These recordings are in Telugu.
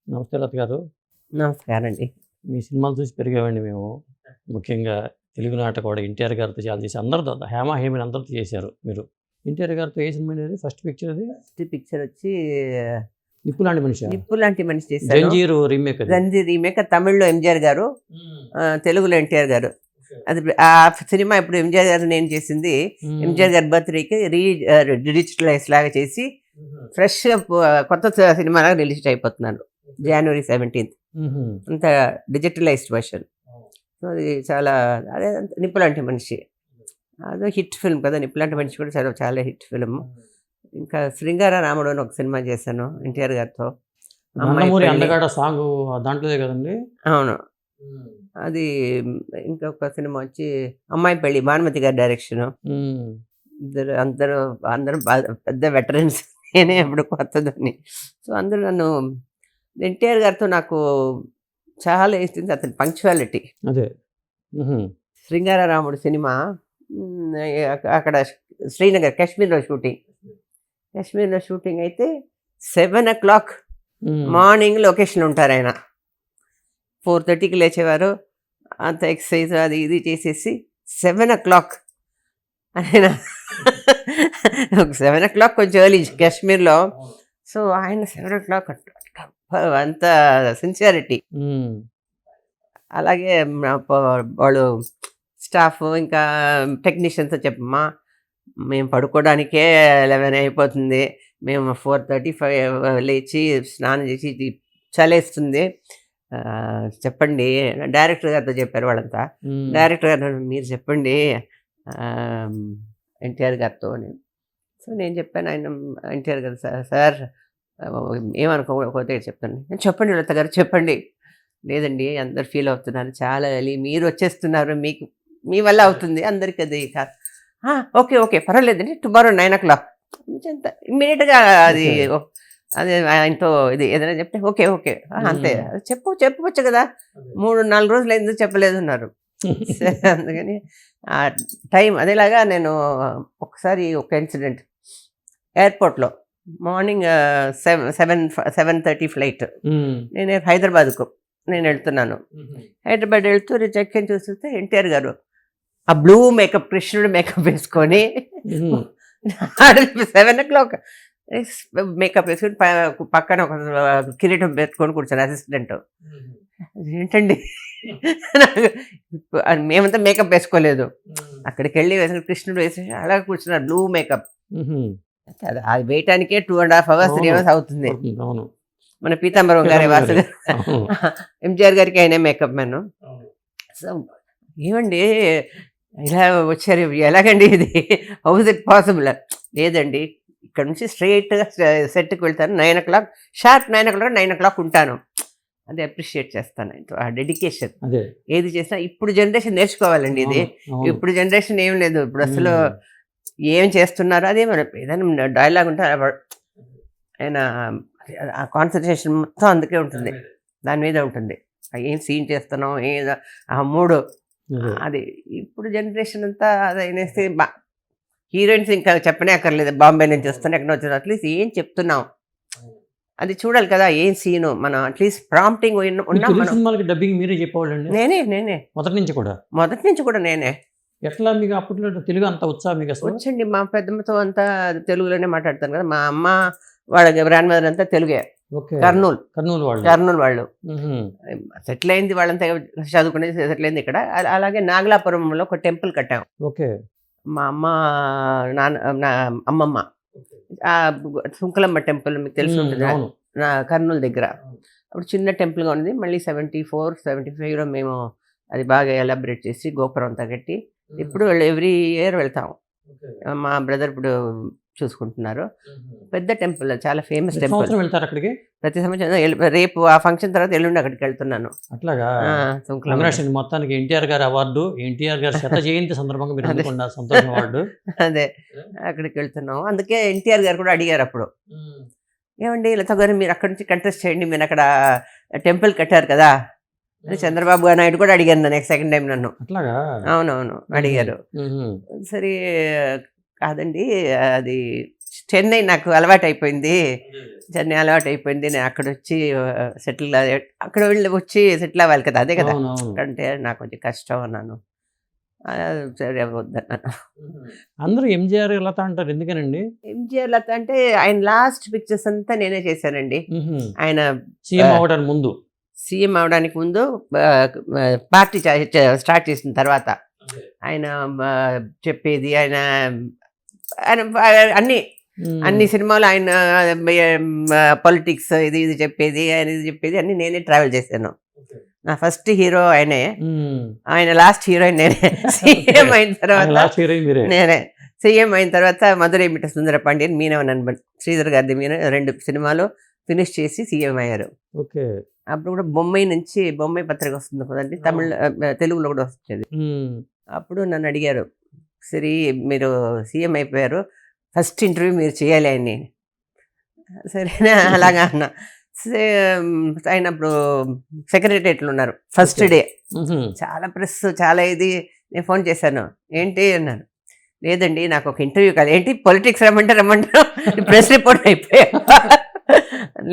నమస్తే లత గారు. నమస్కారం అండి. మీ సినిమాలు చూసి పెరిగామండి మేము. ముఖ్యంగా తెలుగు నాటకవాడు ఎన్టీఆర్ గారితో చాలా చేసి అందరితో హేమ, హేమని అందరితో చేశారు మీరు. ఎన్టీఆర్ గారితో ఏ సినిమా అనేది ఫస్ట్ పిక్చర్ అది? ఫస్ట్ పిక్చర్ వచ్చి 'నిప్పులాంటి మనిషా'? 'నిప్పు లాంటి మనిషి' చేశాను. 'జంజీరు' రీమేక్ అది. 'జంజీర్' రీమేక్. తమిళ్లో ఎంజీఆర్ గారు, తెలుగులో ఎన్టీఆర్ గారు. అది ఆ సినిమా ఇప్పుడు ఎంజీఆర్ గారు నేను చేసింది. ఎంజీఆర్ గారి బర్త్డేకి డిజిటలైజ్ లాగా చేసి ఫ్రెష్గా కొత్త సినిమా లాగా రిలీజ్ అయిపోతున్నాను January 17th. అంత డిజిటలైజ్డ్ వర్షన్. సో అది చాలా అదే 'నిప్పు లాంటి మనిషి' అదో హిట్ ఫిల్మ్ కదా. 'నిప్పు లాంటి మనిషి' కూడా చాలా చాలా హిట్ ఫిల్మ్. ఇంకా 'శృంగార రాముడు' అని ఒక సినిమా చేశాను ఎన్టీఆర్ గారితో. 'నందమూరి అందగాడ' సాంగ్ దాంట్లోదే కదండి? అవును. అది ఇంకొక సినిమా వచ్చి 'అమ్మాయి పెళ్ళి' భానుమతి గారి డైరెక్షన్. అందరూ పెద్ద వెటరన్స్. నేనే ఎప్పుడు కొత్తదాన్ని. సో అందరూ నన్ను ఎన్టీఆర్ గారితో నాకు చాలా ఇష్టం అతని పంక్చువాలిటీ. అదే 'శృంగార రాముడు' సినిమా అక్కడ శ్రీనగర్ కాశ్మీర్లో షూటింగ్ అయితే 7 o'clock మార్నింగ్ లొకేషన్ ఉంటారు ఆయన. 4:30కి లేచేవారు. అంత ఎక్సర్సైజ్ అది ఇది చేసేసి 7 o'clock ఆయన 7 o'clock కొంచెం ఎర్లీ కాశ్మీర్లో. సో ఆయన 7 o'clock అంత సిన్సియారిటీ. అలాగే వాళ్ళు స్టాఫ్ ఇంకా టెక్నీషియన్స్తో చెప్పమ్మా మేము పడుకోవడానికే 11 అయిపోతుంది, మేము 4:35 లేచి స్నానం చేసి చలేస్తుంది, చెప్పండి. డైరెక్టర్ గారితో చెప్పారు వాళ్ళంతా. డైరెక్టర్ గారు మీరు చెప్పండి ఎన్టీఆర్ గారితో అని. సో నేను చెప్పాను. ఆయన ఎన్టీఆర్ గారు సార్ ఏమనుకోకపోతే చెప్తాను. నేను చెప్పండి లత గారు చెప్పండి. లేదండి అందరు ఫీల్ అవుతున్నారు, చాలా మీరు వచ్చేస్తున్నారు, మీకు మీ వల్ల అవుతుంది, అందరికి అది కాదు. ఓకే పర్వాలేదండి, టుమారో 9 o'clock అంత ఇమ్మీడియట్గా అది అదే ఆయనతో ఇది ఏదైనా చెప్తే ఓకే అంతే. చెప్పవచ్చు కదా, 3-4 రోజులు ఎందుకు చెప్పలేదు అన్నారు. అందుకని ఆ టైం అదేలాగా నేను ఒకసారి ఒక ఇన్సిడెంట్ ఎయిర్పోర్ట్లో మార్నింగ్ 7:30 ఫ్లైట్. నేను హైదరాబాద్కు వెళ్తున్నాను. హైదరాబాద్ వెళ్తూ చెక్ ఇన్ చూస్తే ఎన్టీఆర్ గారు ఆ బ్లూ మేకప్ కృష్ణుడు మేకప్ వేసుకొని 7 o'clock మేకప్ వేసుకొని పక్కన ఒక కిరీటం పెట్టుకొని కూర్చొని అసిస్టెంట్. ఏంటండి మేమంతా మేకప్ వేసుకోలేదు. అక్కడికి వెళ్ళి వేసిన కృష్ణుడు వేసి అలా కూర్చున్నారు బ్లూ మేకప్. అది వేయటానికే 2.5 hours 3 hours అవుతుంది. మన పీతాంబరం గారి వాసు ఎంజీఆర్ గారికి అయినా మేకప్ మ్యాన్. సో ఏమండి ఇలా వచ్చారు, ఎలాగండి ఇది, హౌస్ ఇట్ పాసిబుల్? లేదండి ఇక్కడ నుంచి స్ట్రైట్గా సెట్కి వెళ్తాను, 9 o'clock షార్ప్ 9 o'clock ఉంటాను. అది అప్రిషియేట్ చేస్తాను ఆ డెడికేషన్. ఏది చేసినా ఇప్పుడు జనరేషన్ నేర్చుకోవాలండి. ఇది ఇప్పుడు జనరేషన్ ఏం లేదు. ఇప్పుడు అసలు ఏం చేస్తున్నారో అదే మనం ఏదైనా డైలాగ్ ఉంటే ఆయన ఆ కాన్సన్ట్రేషన్ మొత్తం అందుకే ఉంటుంది, దాని మీద ఉంటుంది. ఏం సీన్ చేస్తున్నాం ఏదో ఆ మూడు అది. ఇప్పుడు జనరేషన్ అంతా అదనేసి హీరోయిన్స్ ఇంకా చెప్పనే అక్కర్లేదు, బాంబే నుంచి వస్తున్నా ఎక్కడ వచ్చిన అట్లీస్ట్ ఏం చెప్తున్నాం అది చూడాలి కదా, ఏం సీను మనం అట్లీస్ట్ ప్రాంప్టింగ్ ఉన్నాం. డబ్బింగ్ మీరే చెప్పేవాళ్ళండి? నేనే మొదటి నుంచి కూడా నేనే. ఎట్లా మీకు అప్పట్లో తెలుగు అంత ఉత్సాహం మీకు? అసలు వచ్చండి, మా పెద్దమ్మతో అంతా తెలుగులోనే మాట్లాడతాను కదా. మా అమ్మ వాళ్ళ గ్రాండ్ మదర్ అంతా తెలుగే. కర్నూలు వాళ్ళు సెటిల్ అయింది, వాళ్ళంతా చదువుకునేది సెటిల్ అయింది ఇక్కడ. అలాగే నాగలాపురంలో ఒక టెంపుల్ కట్టాం. మా అమ్మమ్మ సుంకలమ్మ టెంపుల్ మీకు తెలిసి ఉంటుంది కర్నూలు దగ్గర. అప్పుడు చిన్న టెంపుల్గా ఉంది. మళ్ళీ 74-75లో మేము అది బాగా ఎలాబరేట్ చేసి గోపురం అంతా కట్టి ఇప్పుడు ఎవ్రీ ఇయర్ వెళ్తాం. మా బ్రదర్ ఇప్పుడు చూసుకుంటున్నారు. పెద్ద టెంపుల్, చాలా ఫేమస్ టెంపుల్. అక్కడికి ప్రతి సంవత్సరం. రేపు ఆ ఫంక్షన్ తర్వాత ఎల్లుండి అక్కడికి వెళ్తున్నాను. అట్లాగా మొత్తానికి ఎన్టీఆర్ గారి అవార్డు, ఎన్టీఆర్ గారి శత జయంతి సందర్భంగా మీరు అందుకున్న సంతోషం అవార్డు. అదే అక్కడికి వెళ్తున్నాం. అందుకే ఎన్టీఆర్ గారు కూడా అడిగారు అప్పుడు, ఏమండి లత గారు మీరు అక్కడి నుంచి కంటెస్ట్ చేయండి, మీరు అక్కడ టెంపుల్ కట్టారు కదా అని చంద్రబాబు నాయుడు కూడా అడిగారు నన్ను సెకండ్ టైం నన్ను. అవునవును అడిగారు. సరే కాదండి అది చెన్నై నాకు అలవాటు అయిపోయింది, చెన్నై అలవాటు అయిపోయింది. నేను అక్కడ వచ్చి సెటిల్ అక్కడ వచ్చి సెటిల్ అవ్వాలి కదా, అదే కదా అంటే నాకు కొంచెం కష్టం అన్నాను. సరే వద్దన్నాను. అందరూ ఎంజీఆర్ లత అంటారు, ఎందుకనండి? ఎంజీఆర్ లత అంటే ఆయన లాస్ట్ పిక్చర్స్ అంతా నేనే చేశానండి. ఆయన సీఎం అవడానికి ముందు, సీఎం అవడానికి ముందు, పార్టీ స్టార్ట్ చేసిన తర్వాత ఆయన చెప్పేది, ఆయన అన్ని సినిమాలు ఆయన పొలిటిక్స్ ఇది ఇది చెప్పేది, ఆయన ఇది చెప్పేది అన్ని నేనే ట్రావెల్ చేశాను. నా ఫస్ట్ హీరో ఆయనే, ఆయన లాస్ట్ హీరోయిన్ నేనే. సీఎం అయిన తర్వాత నేనే, సీఎం అయిన తర్వాత మధురై మిట్ట సుందర పాండ్యన్, మీనవన్ శ్రీధర్ గారిది మీన 2 సినిమాలు ఫినిష్ చేసి సీఎం అయ్యారు. అప్పుడు కూడా బొంబాయి పత్రిక వస్తుంది కదండి, తెలుగులో కూడా వస్తుంది. అప్పుడు నన్ను అడిగారు, సరే మీరు సీఎం అయిపోయారు, ఫస్ట్ ఇంటర్వ్యూ మీరు చేయాలి ఆయన్ని. సరేనా, అలాగా అన్న. ఆయన అప్పుడు సెక్రటరియట్లో ఉన్నారు. ఫస్ట్ డే చాలా ప్రెస్, చాలా ఇది. నేను ఫోన్ చేశాను, ఏంటి అన్నాను. లేదండి నాకు ఒక ఇంటర్వ్యూ కాదు. ఏంటి పొలిటిక్స్ రమ్మంటారు, ప్రెస్ రిపోర్ట్ అయిపోయా.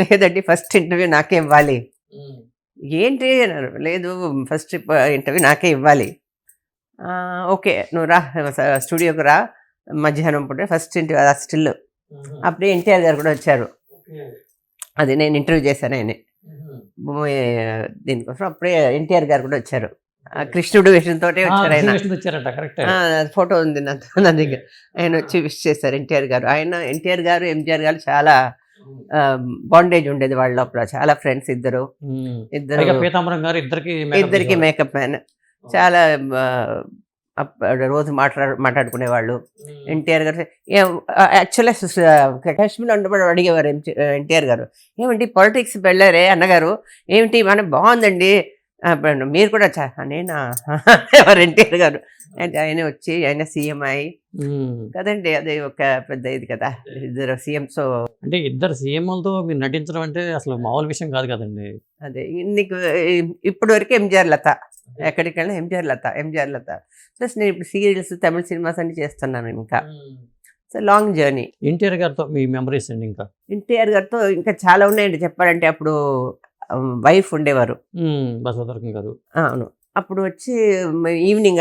లేదండి ఫస్ట్ ఇంటర్వ్యూ నాకే ఇవ్వాలి. ఏంటి అన్నారు. లేదు ఫస్ట్ ఇంటర్వ్యూ నాకే ఇవ్వాలి. ఓకే నువ్వు రా, స్టూడియోకి రా, మధ్యాహ్నం పూట ఫస్ట్ ఇంటర్వ్యూ. స్టిల్ అప్పుడే ఎన్టీఆర్ గారు కూడా వచ్చారు. అది నేను ఇంటర్వ్యూ చేశాను ఆయన దీనికోసం. అప్పుడే ఎన్టీఆర్ గారు కూడా వచ్చారు, కృష్ణుడు వేషంతో వచ్చారు. ఆయన ఫోటో ఉంది నా దగ్గర. ఆయన వచ్చి విష్ చేశారు ఎన్టీఆర్ గారు. ఎన్టీఆర్ గారు ఎంజీఆర్ గారు చాలా బాండేజ్ ఉండేది వాళ్ళ లోపల, చాలా ఫ్రెండ్స్. ఇద్దరు ఇద్దరికి మేకప్ మ్యాన్. చాలా రోజు మాట్లాడుకునేవాళ్ళు. ఎన్టీఆర్ గారు యాక్చువల్గా కాశ్మీర్లో ఉన్నప్పుడు అడిగేవారు ఎన్టీఆర్ గారు, ఏమండి పాలిటిక్స్ వెళ్ళారే అన్నగారు, ఏమిటి మన బాగుందండి, మీరు కూడా నేనా ఎవరు ఎన్టీఆర్ గారు అంటే ఆయన వచ్చి ఆయన సీఎం అయ్యి కదండి, అది ఒక పెద్ద ఇది కదా, ఇద్దరు సీఎంస్. అంటే ఇద్దరు సీఎంలతో మీరు నటించడం అంటే అసలు మామూలు విషయం కాదు కదండి. అదే నీకు ఇప్పటి వరకు ఎంజీఆర్ లత, ఎక్కడికి వెళ్ళినా ఎంజీఆర్ లత. ప్లస్ నేను ఇప్పుడు సీరియల్స్, తమిళ సినిమాస్ అన్ని చేస్తున్నాను. ఇంకా లాంగ్ జర్నీ. ఎన్టీఆర్ గారితో మీ మెమరీస్ అండి? ఇంకా ఎన్టీఆర్ గారితో ఇంకా చాలా ఉన్నాయండి చెప్పాలంటే. అప్పుడు వైఫ్ ఉండేవారు బసవతారకం గారు. అవును, అప్పుడు వచ్చి ఈవినింగ్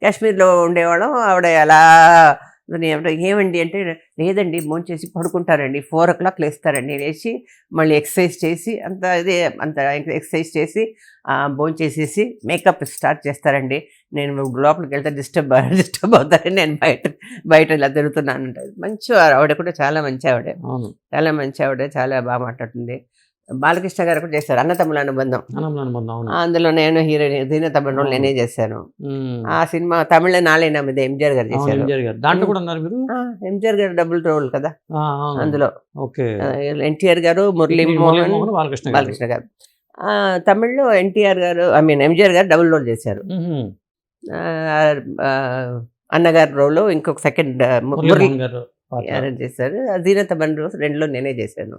కాశ్మీర్లో ఉండేవాళ్ళం. ఆవిడ ఎలా ఏమండి అంటే, లేదండి భోంచేసి పడుకుంటారండి, 4 o'clock లేస్తారండి, లేచి మళ్ళీ ఎక్సర్సైజ్ చేసి అంత ఎక్సర్సైజ్ చేసి భోంచేసేసి మేకప్ స్టార్ట్ చేస్తారండి. నేను లోపలికి వెళ్తే డిస్టర్బ్ అవుతారని నేను బయట ఇలా తిరుగుతున్నాను. మంచి ఆవిడ కూడా చాలా మంచి ఆవిడే, చాలా బాగా మాట్లాడుతుంది. బాలకృష్ణ గారు కూడా చేశారు అన్నతమ్ముల అనుబంధం. అందులో నేను హీరోయిన్, దీనతమ్ముడు నేనే చేశాను. ఆ సినిమా తమిళ నాలైనా మీద ఎంజీఆర్ గారు చేశారు. ఎంజీఆర్ గారు డబుల్ రోల్ కదా అందులో. ఎన్టీఆర్ గారు, మురళీ మోహన్, బాలకృష్ణ గారు. తమిళ్లో ఎన్టీఆర్ గారు, ఎంజీఆర్ గారు డబుల్ రోల్ చేశారు. అన్నగారు రోల్ ఇంకొక సెకండ్ మురళీ చేశారు. దీనతమ్ముడు 2లో నేనే చేశాను.